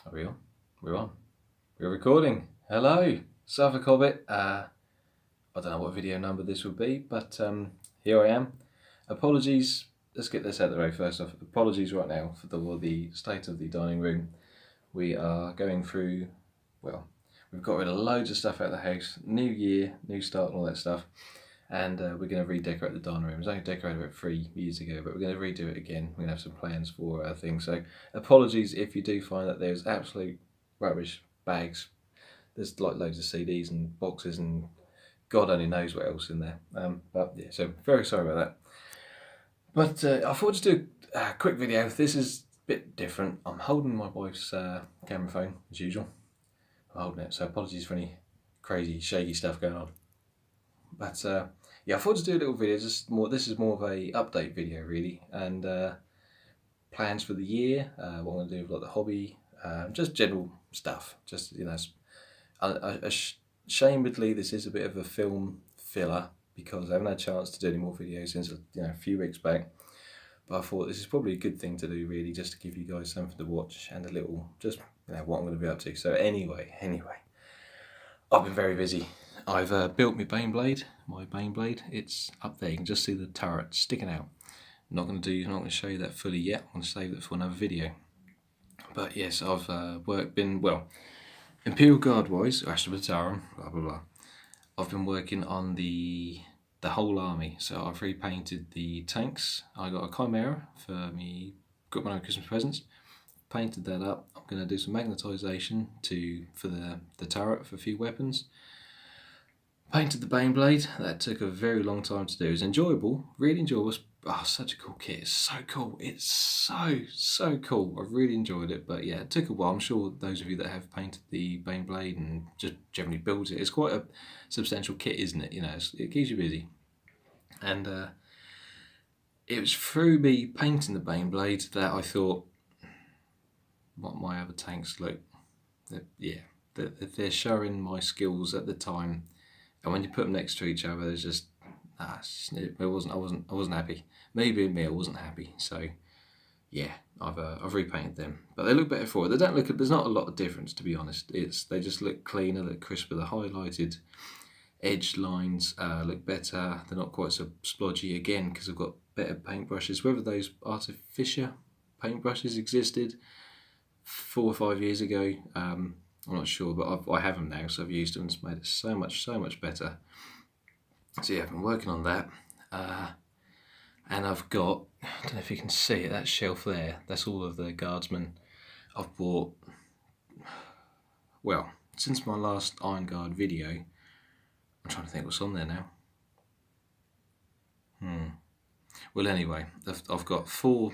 Are we on? We're on. We're recording. Hello, Suffolk Hobbit. I don't know what video number this would be, but here I am. Apologies. Let's get this out of the way first off. Apologies right now for the state of the dining room. We are going through, well, we've got rid of loads of stuff out of the house. New year, new start and all that stuff. And we're going to redecorate the dining room. It was only decorated about 3 years ago, but we're going to redo it again. We're going to have some plans for things. So apologies if you do find that there's absolute rubbish bags. There's like loads of CDs and boxes and God only knows what else in there. But yeah, so very sorry about that. But I thought I'd just do a quick video. This is a bit different. I'm holding my wife's camera phone as usual. I'm holding it, so apologies for any crazy shaky stuff going on. But yeah, I thought to do a little video. Just more. This is more of a update video really, and plans for the year. What I'm going to do with like the hobby, just general stuff. Just ashamedly, this is a bit of a film filler because I haven't had a chance to do any more videos since a few weeks back. But I thought this is probably a good thing to do really, just to give you guys something to watch and a little just what I'm going to be up to. So anyway, I've been very busy. I've built my Baneblade. It's up there. You can just see the turret sticking out. I'm not going to show you that fully yet. I'm going to save it for another video. But yes, I've Imperial Guard wise, Ashtabataran, blah blah blah. I've been working on the whole army. So I've repainted the tanks. I got a Chimera for me. Got my own Christmas presents. Painted that up. I'm going to do some magnetisation for the turret for a few weapons. Painted the Baneblade. That took a very long time to do. It was enjoyable, really enjoyable. Oh, such a cool kit. It's so cool. It's so cool. I really enjoyed it. But yeah, it took a while. I'm sure those of you that have painted the Baneblade and just generally built it, it's quite a substantial kit, isn't it? It keeps you busy. And it was through me painting the Baneblade that I thought, what my other tanks look. They're showing my skills at the time. And when you put them next to each other, there's just I wasn't happy. Maybe me, I wasn't happy. So yeah, I've repainted them, but they look better for it. They don't look. There's not a lot of difference, to be honest. They just look cleaner, look crisper. The highlighted edge lines look better. They're not quite so splodgy again because I've got better paintbrushes. Whether those artificial paintbrushes existed 4 or 5 years ago, I'm not sure, but I have them now, so I've used them and it's made it so much better. So yeah, I've been working on that. And I've got, I don't know if you can see it, that shelf there, that's all of the guardsmen I've bought. Well, since my last Iron Guard video, I'm trying to think what's on there now. Well anyway, I've got 4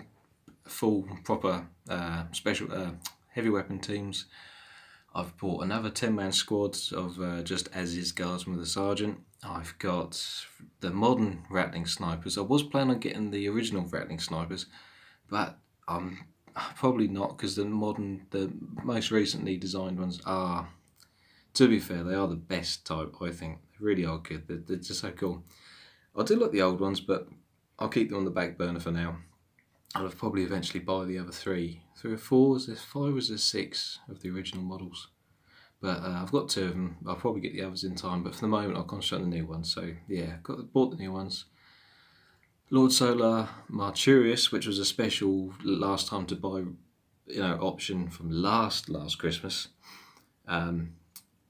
full proper special heavy weapon teams. I've bought another 10-man squad of just as-is guardsmen with a sergeant. I've got the modern Rattling snipers. I was planning on getting the original Rattling snipers, but I'm probably not, because the most recently designed ones are, to be fair, they are the best type, I think. They really are good. They're just so cool. I do like the old ones, but I'll keep them on the back burner for now. I'll probably eventually buy the other 3 or 4, is there 5 or is there 6 of the original models? But I've got 2 of them. I'll probably get the others in time, but for the moment I'll concentrate on the new ones. So yeah, bought the new ones. Lord Solar Marturius, which was a special last time to buy, option from last Christmas.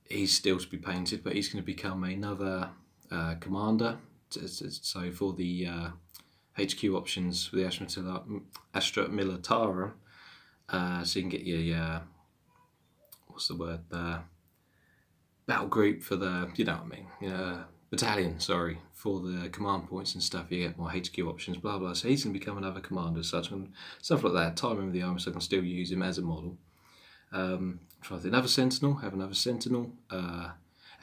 He's still to be painted, but he's going to become another commander. So for the HQ options for the Astra Militarum, so you can get your battle group for the battalion, for the command points and stuff. You get more HQ options, blah blah. So he's going to become another commander as such, and stuff like that. Time him with the army so I can still use him as a model. Try another sentinel,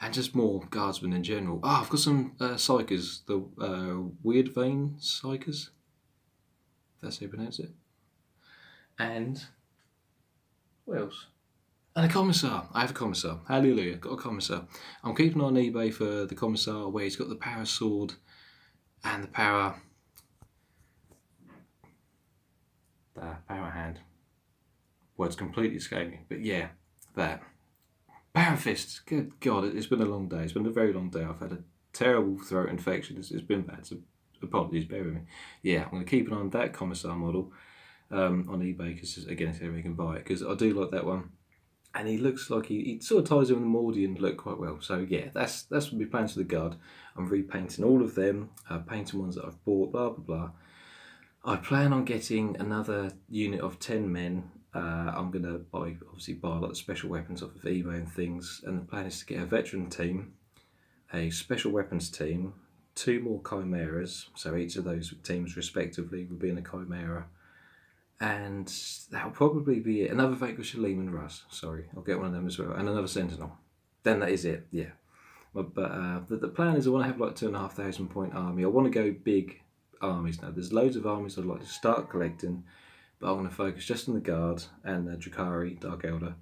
and just more guardsmen in general. I've got some psychers, the Weird Vein psychers, if that's how you pronounce it. And what else? And a commissar. I have a commissar. Hallelujah, got a commissar. I'm keeping on eBay for the commissar where he's got the power sword and the power hand. words completely escape me. But yeah, that. Power fists, good God, it's been a long day. It's been a very long day. I've had a terrible throat infection. It's been bad, so apologies, bear with me. Yeah, I'm going to keep an eye on that Commissar model on eBay, because again, it's everybody can buy it, because I do like that one. And he looks like he sort of ties in with the Mordian look quite well. So yeah, that's what my plans for the guard. I'm repainting all of them, painting ones that I've bought, blah, blah, blah. I plan on getting another unit of 10 men. I'm going to obviously buy a lot of special weapons off of eBay and things. And the plan is to get a veteran team, a special weapons team, 2 more chimeras. So each of those teams respectively will be in a chimera. And that'll probably be it. Another Vanquisher Lehman Russ. Sorry, I'll get one of them as well. And another Sentinel. Then that is it, yeah. But the plan is I want to have like 2,500 point army. I want to go big armies now. There's loads of armies I'd like to start collecting, but I'm going to focus just on the Guard and the Drukhari, Dark Elder,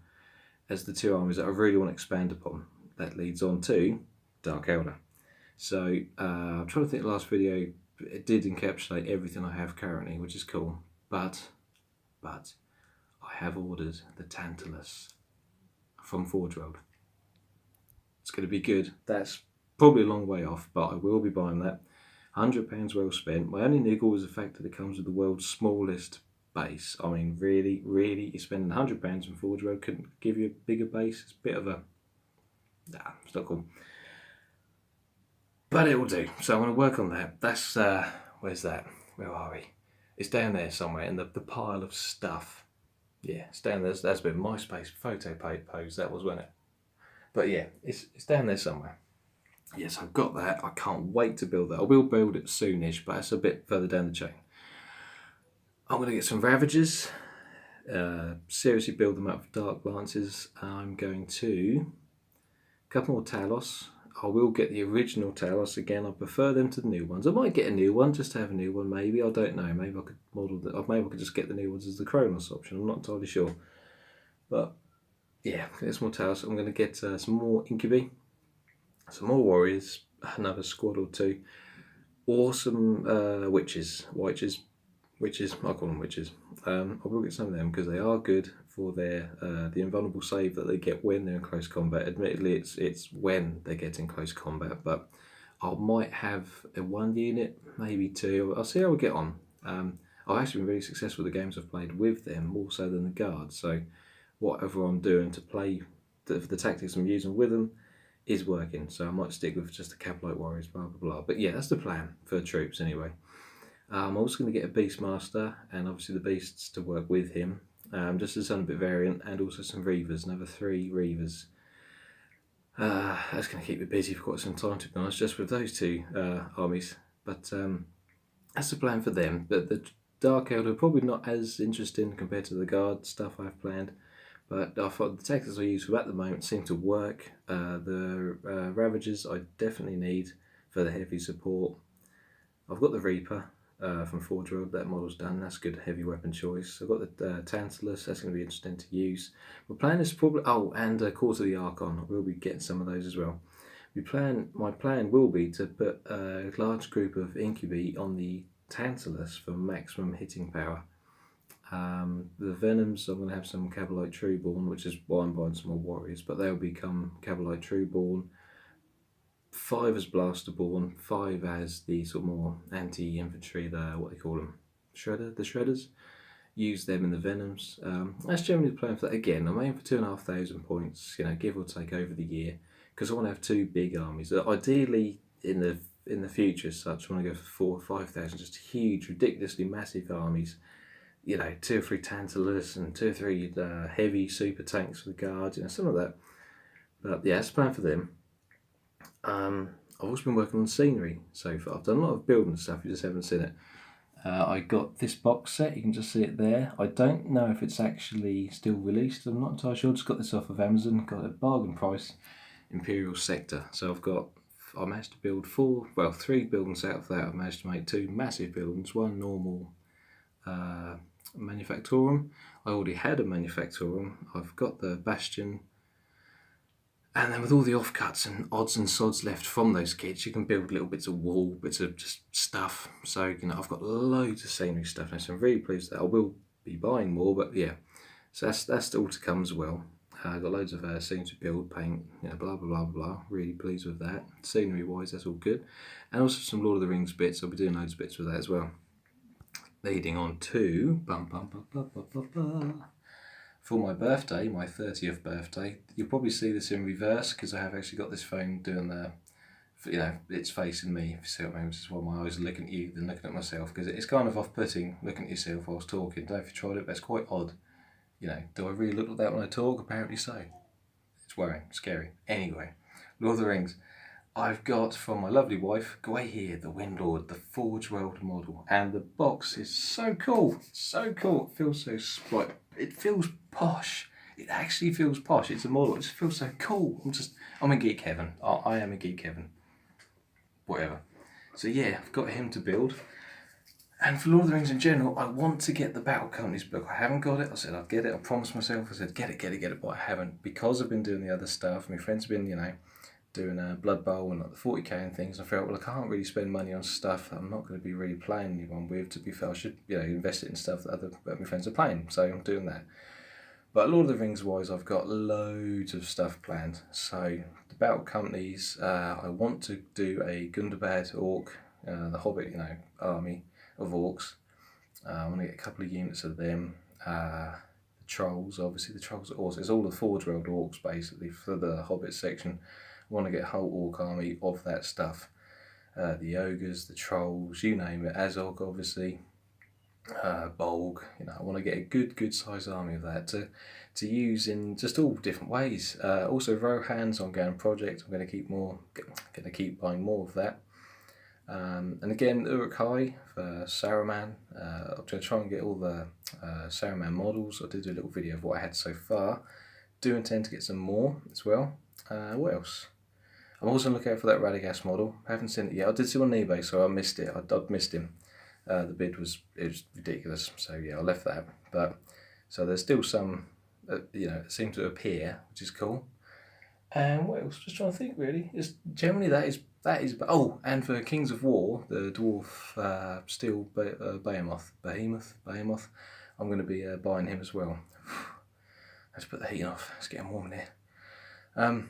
as the 2 armies that I really want to expand upon. That leads on to Dark Elder. So I'm trying to think, the last video, it did encapsulate everything I have currently, which is cool. But I have ordered the Tantalus from Forge World. It's going to be good. That's probably a long way off, but I will be buying that. £100 well spent. My only niggle is the fact that it comes with the world's smallest base. I mean, really, you're spending £100 from Forge World, couldn't give you a bigger base. It's a bit of a... Nah, it's not cool. But it will do. So I'm going to work on that. That's... where's that? Where are we? It's down there somewhere in the pile of stuff. Yeah, it's down there. That's been MySpace photo pose, that was, wasn't it? But yeah, it's down there somewhere. Yes, I've got that. I can't wait to build that. I will build it soonish, but it's a bit further down the chain. I'm going to get some Ravagers. Seriously build them up for Dark Lances. I'm going to... a couple more Talos. I will get the original Talos again. I prefer them to the new ones. I might get a new one, just to have a new one, maybe. I don't know. Maybe I could model that. Maybe I could just get the new ones as the Kronos option. I'm not entirely sure. But yeah, get some more Talos. I'm going to get some more Incubi, some more Warriors, another squad or 2, or some Witches. Witches, I call them Witches. I will get some of them because they are good for their the invulnerable save that they get when they're in close combat. Admittedly, it's when they get in close combat, but I might have a 1 unit, maybe 2. I'll see how we get on. I've actually been really successful with the games I've played with them, more so than the Guard. So whatever I'm doing to play, the tactics I'm using with them is working. So I might stick with just the Caplite Warriors, blah, blah, blah. But yeah, that's the plan for troops anyway. I'm also going to get a Beastmaster, and obviously the Beasts to work with him, just as a bit variant, and also some Reavers, another 3 Reavers. That's going to keep me busy for quite some time, to be honest, just with those 2 armies. But that's the plan for them. But the Dark Elder probably not as interesting compared to the Guard stuff I've planned. But I thought the tactics I use for at the moment seem to work. The Ravagers I definitely need for the heavy support. I've got the Reaper from Forge World. That model's done. That's a good heavy weapon choice. I've got the Tantalus. That's going to be interesting to use. My plan is probably... oh, and Court of the Archon. We'll be getting some of those as well. My plan will be to put a large group of Incubi on the Tantalus for maximum hitting power. The Venoms, I'm going to have some Cabalite Trueborn, which is why I'm buying some more Warriors, but they'll become Cabalite Trueborn, 5 as Blasterborn, 5 as the sort of more anti-infantry, what they call them, the Shredders. Use them in the Venoms. That's generally the plan for that. Again, I'm aiming for 2,500 points, give or take over the year, because I want to have 2 big armies. Ideally, in the future, as such, I want to go for 4,000 or 5,000, just huge, ridiculously massive armies. 2 or 3 Tantalus and 2 or 3 heavy super tanks for the Guards, something like that. But yeah, that's the plan for them. I've also been working on scenery so far. I've done a lot of building stuff, you just haven't seen it. I got this box set, you can just see it there. I don't know if it's actually still released, I'm not entirely sure. Just got this off of Amazon, got a bargain price, Imperial Sector. So I managed to build 3 buildings out of that. I've managed to make 2 massive buildings, 1 normal Manufactorum. I already had a Manufactorum. I've got the Bastion, and then with all the offcuts and odds and sods left from those kits, you can build little bits of wall, bits of just stuff. So I've got loads of scenery stuff now, so I'm really pleased that I will be buying more. But yeah, So that's all to come as well. Got loads of scenes to build, paint, blah blah blah blah. Really pleased with that. Scenery wise, that's all good, and also some Lord of the Rings bits. I'll be doing loads of bits with that as well. Leading on to for my birthday, my 30th birthday. You'll probably see this in reverse because I have actually got this phone doing the, it's facing me. If you see what I mean, which is why my eyes are looking at you than looking at myself, because it's kind of off-putting looking at yourself whilst talking. Don't know if you tried it, but it's quite odd. Do I really look like that when I talk? Apparently so. It's worrying, scary. Anyway, Lord of the Rings. I've got from my lovely wife, go away here, the Windlord, the Forge World model. And the box is so cool. So cool. It feels so sprite. It feels posh. It actually feels posh. It's a model. It just feels so cool. I'm in geek heaven. I am in geek heaven. Whatever. So yeah, I've got him to build. And for Lord of the Rings in general, I want to get the Battle Companies book. I haven't got it. I said I'd get it. I promised myself. I said get it, but I haven't, because I've been doing the other stuff. My friends have been, doing a Blood Bowl and like the 40k and things. I felt, well, I can't really spend money on stuff that I'm not going to be really playing anyone with. To be fair, I should invest it in stuff that my friends are playing. So I'm doing that. But Lord of the Rings wise, I've got loads of stuff planned. So the Battle Companies, I want to do a Gundabad Orc, the Hobbit, army of orcs. I want to get a couple of units of them. The Trolls, obviously the Trolls are awesome. It's all the Forge World orcs basically for the Hobbit section. I want to get a whole orc army of that stuff. The ogres, the trolls, you name it. Azog, obviously. Bolg. I want to get a good size army of that to use in just all different ways. Also Rohan's ongoing project. I'm going to keep buying more of that. And again, Uruk-hai for Saruman. I'm going to try and get all the Saruman models. I did a little video of what I had so far. Do intend to get some more as well. What else? I'm also looking out for that Radagast model. I haven't seen it yet. I did see it on eBay, so I missed it. I'd missed him. The bid was ridiculous, so yeah, I left that. But so there's still some, that seem to appear, which is cool. And what else? Just trying to think. Really, it's generally that is. Oh, and for Kings of War, the dwarf steel behemoth. I'm going to be buying him as well. Let's put the heat off. It's getting warm in here.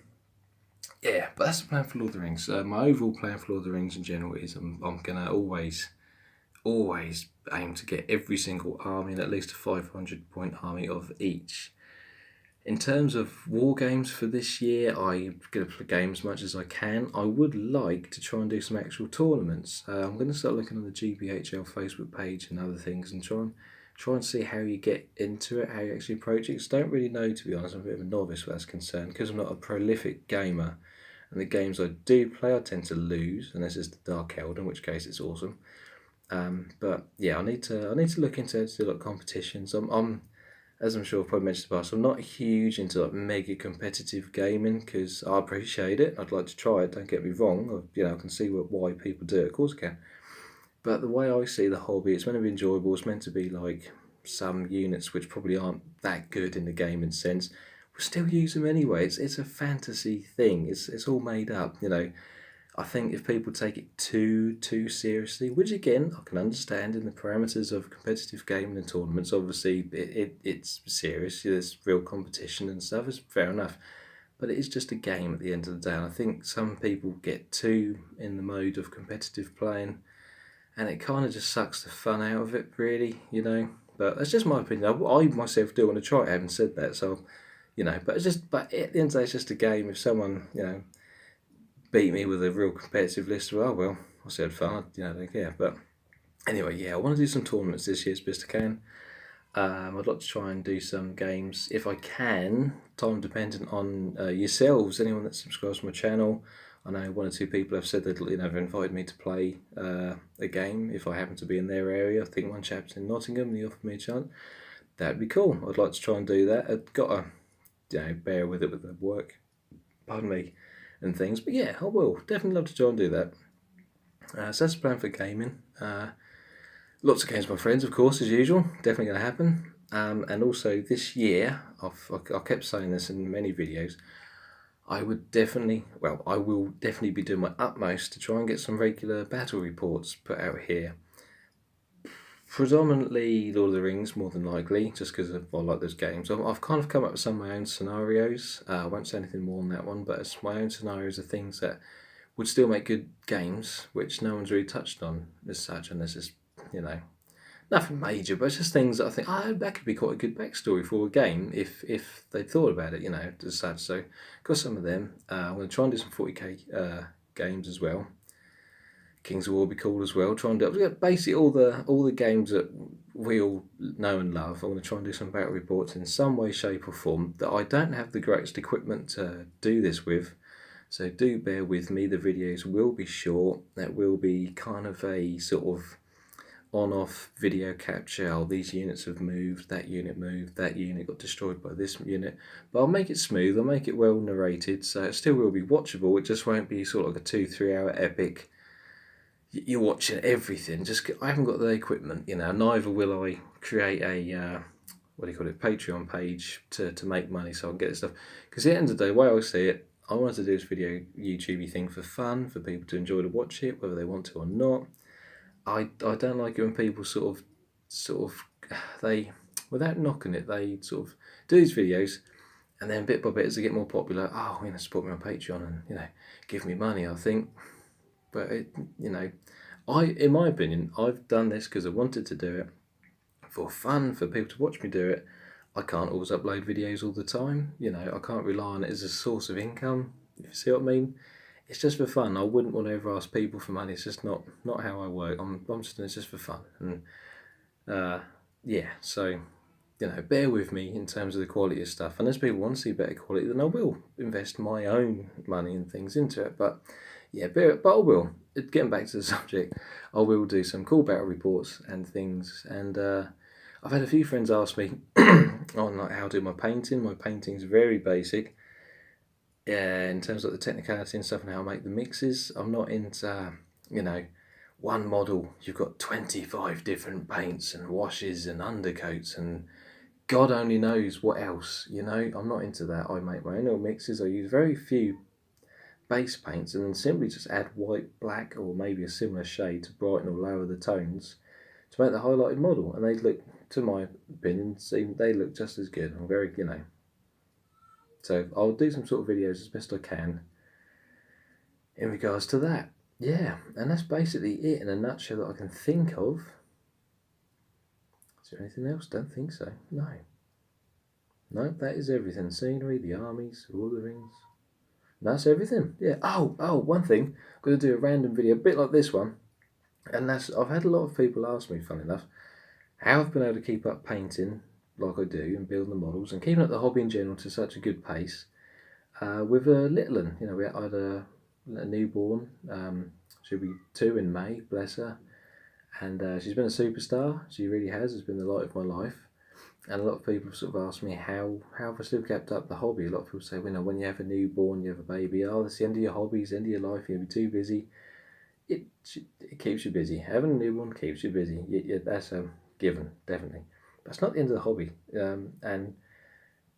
Yeah, but that's the plan for Lord of the Rings. My overall plan for Lord of the Rings in general is I'm going to always aim to get every single army and at least a 500 point army of each. In terms of war games for this year, I'm going to play as much as I can. I would like to try and do some actual tournaments. I'm going to start looking on the GBHL Facebook page and other things and try and see how you get into it, how you actually approach it. Because I don't really know, to be honest. I'm a bit of a novice where that's concerned, because I'm not a prolific gamer. And the games I do play, I tend to lose, unless it's the Dark Elder, in which case it's awesome. But yeah, I need to look into it, to do like competitions. I'm as I'm sure I've probably mentioned in the past, I'm not huge into like mega competitive gaming, because I appreciate it. I'd like to try it. Don't get me wrong. I can see why people do it. Of course I can. But the way I see the hobby, it's meant to be enjoyable. It's meant to be like some units which probably aren't that good in the gaming sense. We'll still use them anyway. It's a fantasy thing. It's all made up. I think if people take it too seriously, which again I can understand in the parameters of competitive gaming and tournaments, obviously it's serious. There's real competition and stuff. It's fair enough, but it is just a game at the end of the day. And I think some people get too in the mode of competitive playing, and it kind of just sucks the fun out of it, really. But that's just my opinion. I myself do want to try it. I haven't said that, so but at the end of the day, it's just a game. If someone beat me with a real competitive list, well, I said fun, I don't care. But anyway, yeah, I want to do some tournaments this year as best I can. I'd like to try and do some games if I can, time dependent on yourselves, anyone that subscribes to my channel. I know one or two people have said they'd invited me to play a game if I happen to be in their area. I think one chap's in Nottingham and he offered me a chance. That'd be cool. I'd like to try and do that. I've got to bear with it with the work. Pardon me. And things, but yeah, I will definitely love to try and do that. So that's the plan for gaming. Lots of games with my friends, of course, as usual. Definitely going to happen. And also this year, I kept saying this in many videos, I will definitely be doing my utmost to try and get some regular battle reports put out here. Predominantly Lord of the Rings, more than likely, just because I like those games. I've kind of come up with some of my own scenarios. I won't say anything more on that one, but it's my own scenarios of things that would still make good games, which no one's really touched on as such, and there's just, nothing major, but it's just things that I think, that could be quite a good backstory for a game if they thought about it, as such. So, got some of them. I'm going to try and do some 40k games as well. Kings of War will be cool as well. Try and do basically all the games that we all know and love. I want to try and do some battle reports in some way, shape, or form that I don't have the greatest equipment to do this with. So do bear with me. The videos will be short. That will be kind of a sort of on-off video capture. Oh, these units have moved. That unit got destroyed by this unit. But I'll make it smooth. I'll make it well narrated. So it still will be watchable. It just won't be sort of like a 2-3 hour epic. You're watching everything. I haven't got the equipment, Neither will I create a Patreon page to make money so I can get this stuff. Because at the end of the day, the way I see it, I wanted to do this video YouTubey thing for fun, for people to enjoy to watch it, whether they want to or not. I don't like it when people sort of they, without knocking it, they sort of do these videos, and then bit by bit as they get more popular, support me on Patreon and give me money. I think. But in my opinion, I've done this because I wanted to do it for fun, for people to watch me do it. I can't always upload videos all the time. I can't rely on it as a source of income. If you see what I mean, it's just for fun. I wouldn't want to ever ask people for money. It's just not how I work. It's just for fun. And so bear with me in terms of the quality of stuff. Unless people want to see better quality, then I will invest my own money and things into it. But I will. Getting back to the subject, I will do some cool battle reports and things. And I've had a few friends ask me on how I do my painting. My painting's very basic. In terms of the technicality and stuff and how I make the mixes, I'm not into, one model. You've got 25 different paints and washes and undercoats and God only knows what else. I'm not into that. I make my own little mixes. I use very few base paints and then simply just add white, black, or maybe a similar shade to brighten or lower the tones to make the highlighted model. And they look, to my opinion, they look just as good. I'm very, So I'll do some sort of videos as best I can in regards to that. Yeah, and that's basically it in a nutshell that I can think of. Is there anything else? Don't think so. No, that is everything. Scenery, the armies, Lord of the Rings. That's everything. Yeah. Oh, one thing. I'm going to do a random video, a bit like this one. And I've had a lot of people ask me, funny enough, how I've been able to keep up painting like I do and building the models and keeping up the hobby in general to such a good pace with a little one. We had a newborn. She'll be 2 in May, bless her. And she's been a superstar. She really has. It's been the light of my life. And a lot of people sort of ask me how have I still kept up the hobby. A lot of people say, when you have a newborn, you have a baby, that's the end of your hobbies, end of your life, you'll be too busy. It keeps you busy. Having a newborn keeps you busy. That's a given, definitely. But it's not the end of the hobby. And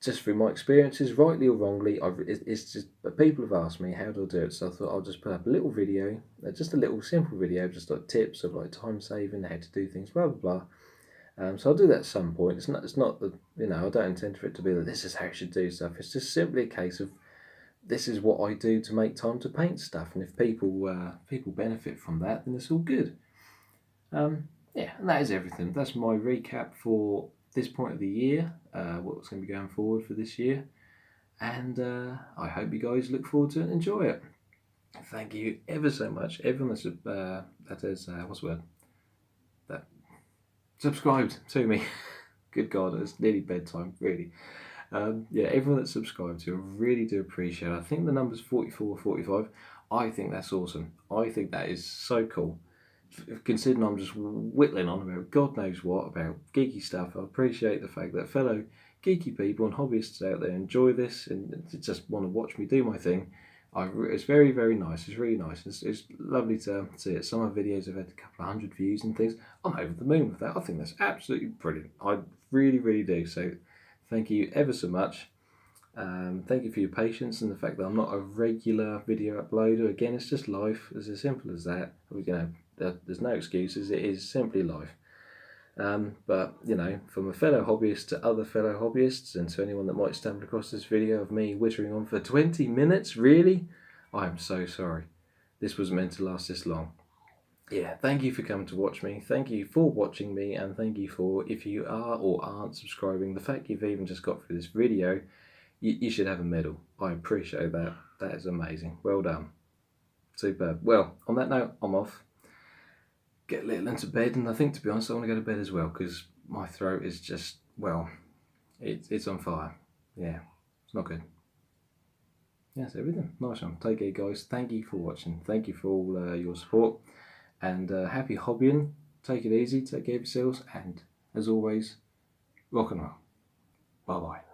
just through my experiences, rightly or wrongly, it's just. But people have asked me how do I do it, so I thought I'll just put up a little video, just a little simple video, just like tips of like time saving, how to do things, blah blah blah. So I'll do that at some point. It's not the I don't intend for it to be that this is how you should do stuff. It's just simply a case of this is what I do to make time to paint stuff, and if people benefit from that, then it's all good. And that is everything. That's my recap for this point of the year. What's going to be going forward for this year, and I hope you guys look forward to it and enjoy it. Thank you ever so much, everyone that subscribed to me. Good God, it's nearly bedtime, really. Everyone that's subscribed to, I really do appreciate it. I think the number's 44 or 45. I think that's awesome. I think that is so cool. Considering I'm just whittling on about God knows what, about geeky stuff, I appreciate the fact that fellow geeky people and hobbyists out there enjoy this and just want to watch me do my thing. It's very, very nice. It's really nice. It's lovely to see it. Some of my videos have had a couple of 100 views and things. I'm over the moon with that. I think that's absolutely brilliant. I really, really do. So thank you ever so much. Thank you for your patience and the fact that I'm not a regular video uploader. Again, it's just life. It's as simple as that. There's no excuses. It is simply life. But, you know, from a fellow hobbyist to other fellow hobbyists, and to anyone that might stumble across this video of me whittering on for 20 minutes, really? I'm so sorry. This wasn't meant to last this long. Yeah, thank you for coming to watch me. Thank you for watching me, and thank you for, if you are or aren't subscribing, the fact you've even just got through this video, you should have a medal. I appreciate that. That is amazing. Well done. Superb. Well, on that note, I'm off. Get little into bed, and I think, to be honest, I want to go to bed as well, because my throat is just, well, it's on fire. Yeah, it's not good. Yeah, that's everything. Nice one. Take care, guys. Thank you for watching. Thank you for all your support, and happy hobbying. Take it easy, take care of yourselves, and as always, rock and roll. Bye bye.